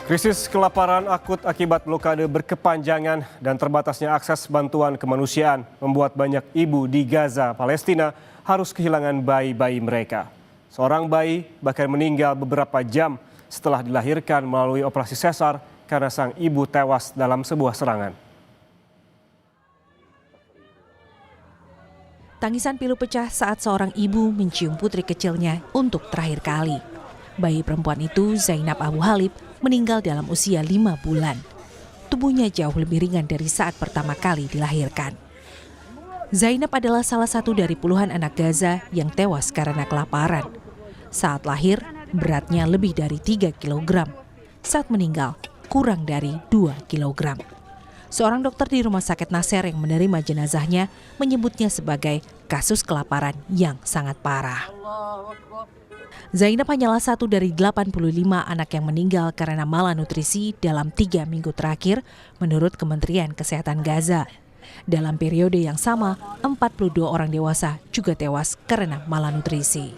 Krisis kelaparan akut akibat blokade berkepanjangan dan terbatasnya akses bantuan kemanusiaan membuat banyak ibu di Gaza, Palestina harus kehilangan bayi-bayi mereka. Seorang bayi bahkan meninggal beberapa jam setelah dilahirkan melalui operasi sesar karena sang ibu tewas dalam sebuah serangan. Tangisan pilu pecah saat seorang ibu mencium putri kecilnya untuk terakhir kali. Bayi perempuan itu, Zainab Abu Halib, meninggal dalam usia 5 bulan. Tubuhnya jauh lebih ringan dari saat pertama kali dilahirkan. Zainab adalah salah satu dari puluhan anak Gaza yang tewas karena kelaparan. Saat lahir, beratnya lebih dari 3 kg. Saat meninggal, kurang dari 2 kg. Seorang dokter di Rumah Sakit Nasser yang menerima jenazahnya menyebutnya sebagai kasus kelaparan yang sangat parah. Zainab hanyalah satu dari 85 anak yang meninggal karena malnutrisi dalam 3 minggu terakhir menurut Kementerian Kesehatan Gaza. Dalam periode yang sama, 42 orang dewasa juga tewas karena malnutrisi.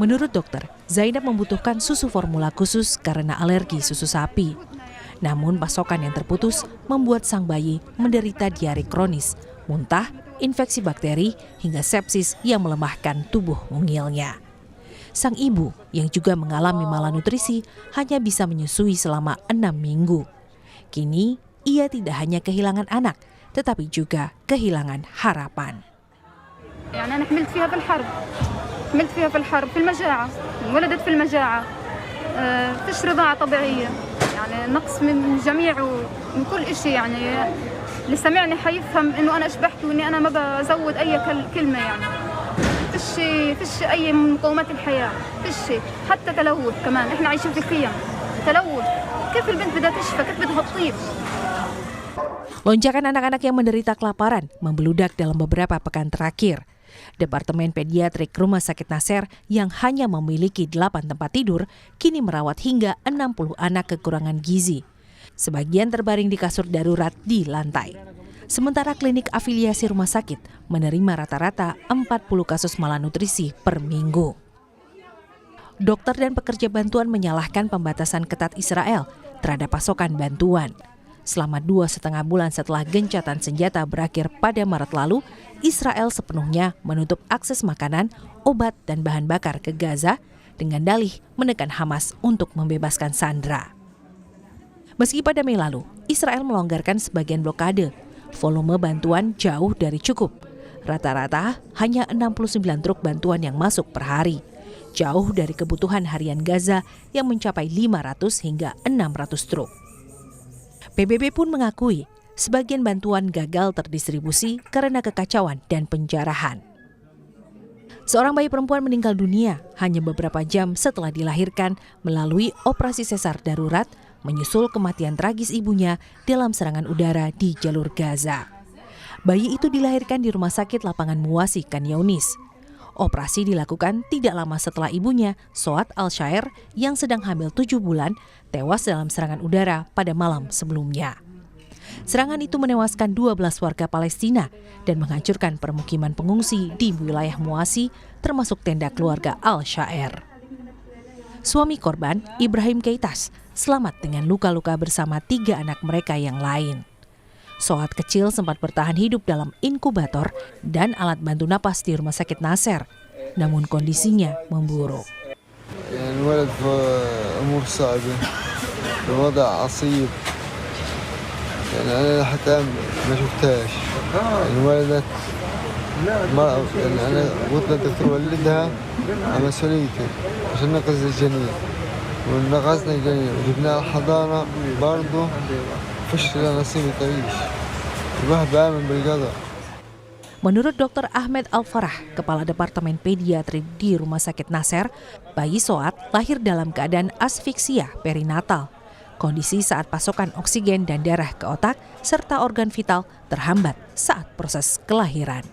Menurut dokter, Zainab membutuhkan susu formula khusus karena alergi susu sapi. Namun pasokan yang terputus membuat sang bayi menderita diare kronis, muntah, infeksi bakteri, hingga sepsis yang melemahkan tubuh mungilnya. Sang ibu yang juga mengalami malnutrisi hanya bisa menyusui selama 6 minggu. Kini ia tidak hanya kehilangan anak, tetapi juga kehilangan harapan. أنا حملت فيها في الحرب في المجاعة ولدت في المجاعة فيش رضاعة طبيعية يعني نقص من جميع من كل شيء يعني اللي سمعني حيفهم إنه أنا أشبحت وإني أنا ما بزود أي كلمة يعني فيش أي من مقومات الحياة فيش حتى تلوث كمان إحنا عايشين في خيم تلوث كيف البنت بدها تشفى كيف بدها تطيب. Lonjakan anak-anak yang menderita kelaparan membeludak dalam beberapa pekan terakhir. Departemen Pediatrik Rumah Sakit Nasser yang hanya memiliki 8 tempat tidur kini merawat hingga 60 anak kekurangan gizi. Sebagian terbaring di kasur darurat di lantai. Sementara klinik afiliasi rumah sakit menerima rata-rata 40 kasus malnutrisi per minggu. Dokter dan pekerja bantuan menyalahkan pembatasan ketat Israel terhadap pasokan bantuan. Selama 2,5 bulan setelah gencatan senjata berakhir pada Maret lalu, Israel sepenuhnya menutup akses makanan, obat, dan bahan bakar ke Gaza dengan dalih menekan Hamas untuk membebaskan sandera. Meski pada Mei lalu, Israel melonggarkan sebagian blokade, volume bantuan jauh dari cukup. Rata-rata hanya 69 truk bantuan yang masuk per hari, jauh dari kebutuhan harian Gaza yang mencapai 500 hingga 600 truk. PBB pun mengakui sebagian bantuan gagal terdistribusi karena kekacauan dan penjarahan. Seorang bayi perempuan meninggal dunia hanya beberapa jam setelah dilahirkan melalui operasi sesar darurat menyusul kematian tragis ibunya dalam serangan udara di jalur Gaza. Bayi itu dilahirkan di Rumah Sakit Lapangan Muwasi, Khan Younis. Operasi dilakukan tidak lama setelah ibunya, Soat Al-Shaer, yang sedang hamil 7 bulan, tewas dalam serangan udara pada malam sebelumnya. Serangan itu menewaskan 12 warga Palestina dan menghancurkan permukiman pengungsi di wilayah Muwasi, termasuk tenda keluarga Al-Shaer. Suami korban, Ibrahim Keitas, selamat dengan luka-luka bersama 3 anak mereka yang lain. Soat kecil sempat bertahan hidup dalam inkubator dan alat bantu napas di Rumah Sakit Nasser, namun kondisinya memburuk. الولد في أمور صعبة الوضع عصيب يعني أنا حتى ما شفتهاش ولدت يعني أنا قلت للدكتور ولدها على مسؤوليتي عشان نقص الجنين ونقصنا الجنين وجبناها الحضانة برضه فيش لها نصيب تعيش الواحد بآمن بالقدر. Menurut Dr. Ahmed Al-Farah, Kepala Departemen Pediatrik di Rumah Sakit Nasser, bayi Soat lahir dalam keadaan asfiksia perinatal. Kondisi saat pasokan oksigen dan darah ke otak serta organ vital terhambat saat proses kelahiran.